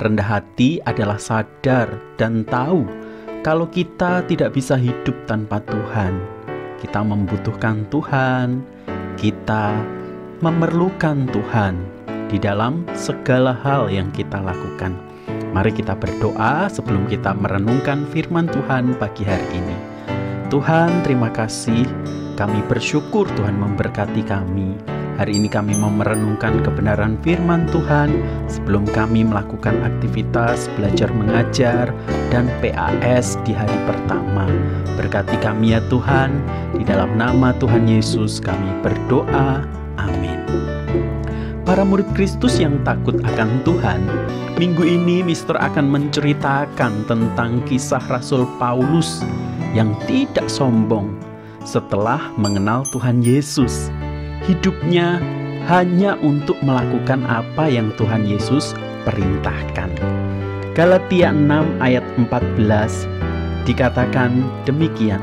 Rendah hati adalah sadar dan tahu kalau kita tidak bisa hidup tanpa Tuhan. Kita membutuhkan Tuhan, kita memerlukan Tuhan di dalam segala hal yang kita lakukan. Mari kita berdoa sebelum kita merenungkan firman Tuhan pagi hari ini. Tuhan, terima kasih. Kami bersyukur Tuhan memberkati kami. Hari ini kami mau merenungkan kebenaran firman Tuhan sebelum kami melakukan aktivitas belajar mengajar dan PAS di hari pertama. Berkati kami ya Tuhan, di dalam nama Tuhan Yesus kami berdoa. Amin. Para murid Kristus yang takut akan Tuhan, minggu ini Mister akan menceritakan tentang kisah Rasul Paulus yang tidak sombong setelah mengenal Tuhan Yesus. Hidupnya hanya untuk melakukan apa yang Tuhan Yesus perintahkan. Galatia 6 ayat 14 dikatakan demikian.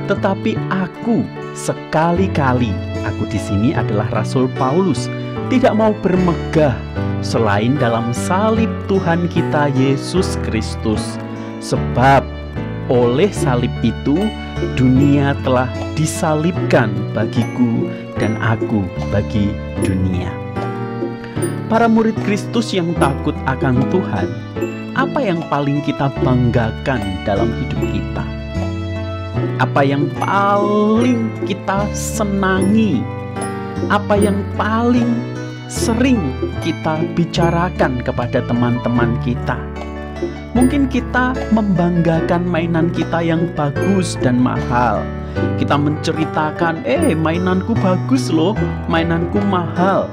Tetapi aku sekali-kali, aku di sini adalah Rasul Paulus, tidak mau bermegah selain dalam salib Tuhan kita Yesus Kristus. Sebab oleh salib itu dunia telah disalibkan bagiku dan aku bagi dunia. Para murid Kristus yang takut akan Tuhan, apa yang paling kita banggakan dalam hidup kita? Apa yang paling kita senangi? Apa yang paling sering kita bicarakan kepada teman-teman kita? Mungkin kita membanggakan mainan kita yang bagus dan mahal. Kita menceritakan, mainanku bagus loh, mainanku mahal.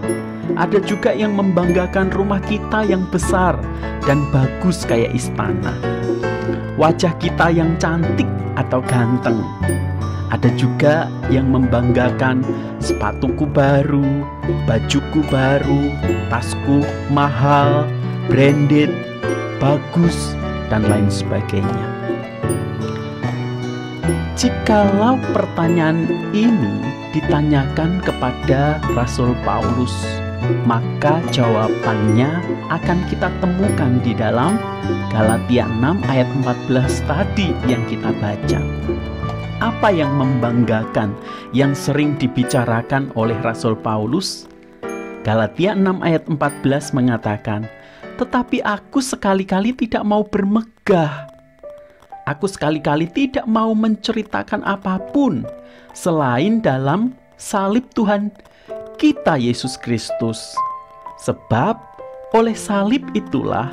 Ada juga yang membanggakan rumah kita yang besar dan bagus kayak istana. Wajah kita yang cantik atau ganteng. Ada juga yang membanggakan sepatuku baru, bajuku baru, tasku mahal, branded, bagus, dan lain sebagainya. Jikalau pertanyaan ini ditanyakan kepada Rasul Paulus, maka jawabannya akan kita temukan di dalam Galatia 6 ayat 14 tadi yang kita baca. Apa yang membanggakan yang sering dibicarakan oleh Rasul Paulus? Galatia 6 ayat 14 mengatakan, tetapi aku sekali-kali tidak mau bermegah. Aku sekali-kali tidak mau menceritakan apapun selain dalam salib Tuhan kita Yesus Kristus. Sebab oleh salib itulah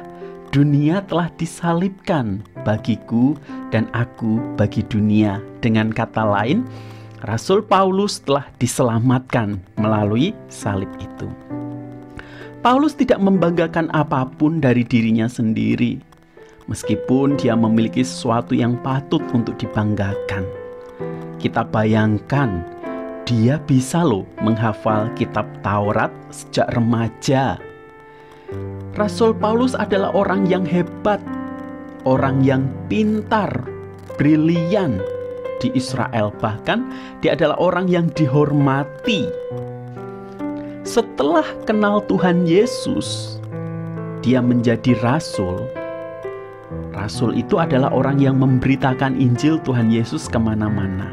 dunia telah disalibkan bagiku dan aku bagi dunia. Dengan kata lain, Rasul Paulus telah diselamatkan melalui salib itu. Paulus tidak membanggakan apapun dari dirinya sendiri, meskipun dia memiliki sesuatu yang patut untuk dibanggakan. Kita bayangkan, dia bisa loh menghafal kitab Taurat sejak remaja. Rasul Paulus adalah orang yang hebat, orang yang pintar, brilian di Israel. Bahkan dia adalah orang yang dihormati. Setelah kenal Tuhan Yesus, dia menjadi rasul. Rasul itu adalah orang yang memberitakan Injil Tuhan Yesus kemana-mana.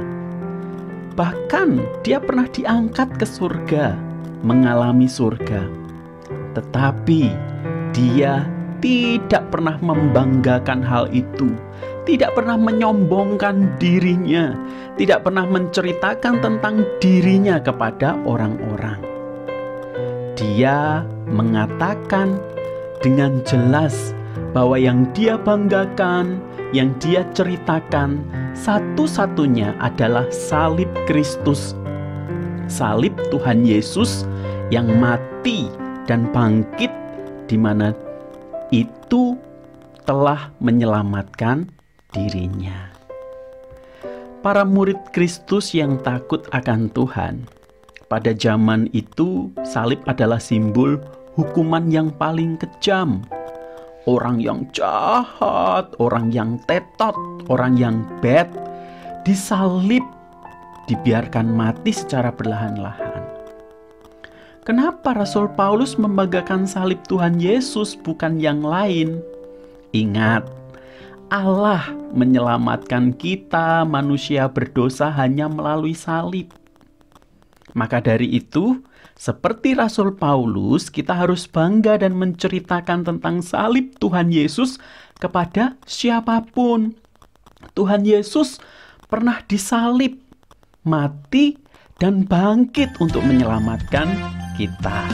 Bahkan dia pernah diangkat ke surga, mengalami surga. Tetapi dia tidak pernah membanggakan hal itu, tidak pernah menyombongkan dirinya, tidak pernah menceritakan tentang dirinya kepada orang-orang. Dia mengatakan dengan jelas bahwa yang dia banggakan, yang dia ceritakan, satu-satunya adalah salib Kristus. Salib Tuhan Yesus yang mati dan bangkit, di mana itu telah menyelamatkan dirinya. Para murid Kristus yang takut akan Tuhan, pada zaman itu salib adalah simbol hukuman yang paling kejam. Orang yang jahat, orang yang tetot, orang yang bad disalib, dibiarkan mati secara perlahan-lahan. Kenapa Rasul Paulus membanggakan salib Tuhan Yesus bukan yang lain? Ingat, Allah menyelamatkan kita manusia berdosa hanya melalui salib. Maka dari itu, seperti Rasul Paulus, kita harus bangga dan menceritakan tentang salib Tuhan Yesus kepada siapapun. Tuhan Yesus pernah disalib, mati, dan bangkit untuk menyelamatkan kita.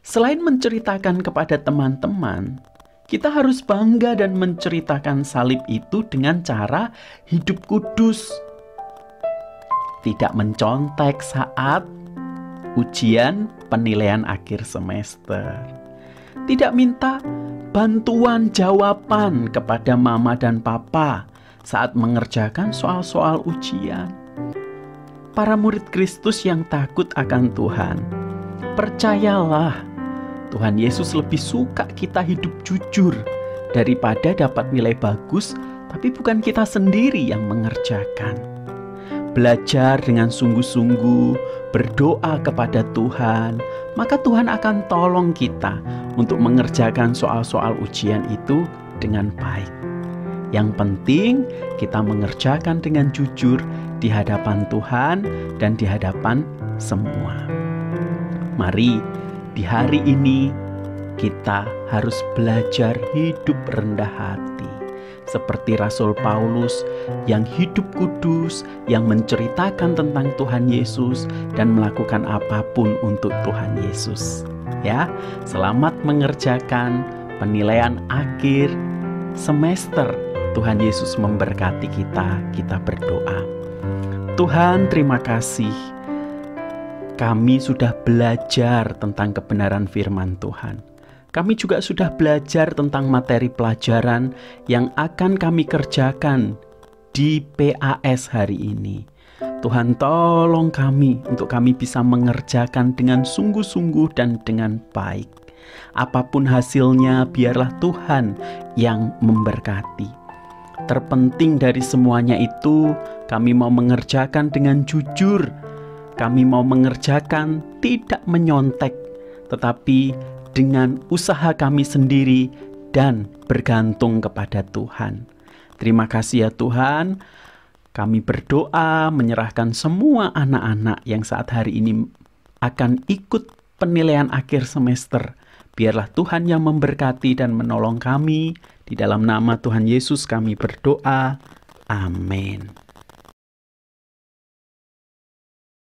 Selain menceritakan kepada teman-teman, kita harus bangga dan menceritakan salib itu dengan cara hidup kudus. Tidak mencontek saat ujian penilaian akhir semester. Tidak minta bantuan jawaban kepada mama dan papa saat mengerjakan soal-soal ujian. Para murid Kristus yang takut akan Tuhan, percayalah, Tuhan Yesus lebih suka kita hidup jujur daripada dapat nilai bagus, tapi bukan kita sendiri yang mengerjakan. Belajar dengan sungguh-sungguh, berdoa kepada Tuhan, maka Tuhan akan tolong kita untuk mengerjakan soal-soal ujian itu dengan baik. Yang penting kita mengerjakan dengan jujur di hadapan Tuhan dan di hadapan semua. Mari di hari ini kita harus belajar hidup rendah hati seperti Rasul Paulus yang hidup kudus, yang menceritakan tentang Tuhan Yesus dan melakukan apapun untuk Tuhan Yesus. Ya, selamat mengerjakan penilaian akhir semester. Tuhan Yesus memberkati kita. Kita berdoa. Tuhan, terima kasih. Kami sudah belajar tentang kebenaran firman Tuhan. Kami juga sudah belajar tentang materi pelajaran yang akan kami kerjakan di PAS hari ini. Tuhan, tolong kami untuk kami bisa mengerjakan dengan sungguh-sungguh dan dengan baik. Apapun hasilnya, biarlah Tuhan yang memberkati. Terpenting dari semuanya itu, kami mau mengerjakan dengan jujur. Kami mau mengerjakan tidak menyontek, tetapi dengan usaha kami sendiri dan bergantung kepada Tuhan. Terima kasih ya Tuhan. Kami berdoa menyerahkan semua anak-anak yang saat hari ini akan ikut penilaian akhir semester. Biarlah Tuhan yang memberkati dan menolong kami. Di dalam nama Tuhan Yesus kami berdoa. Amin.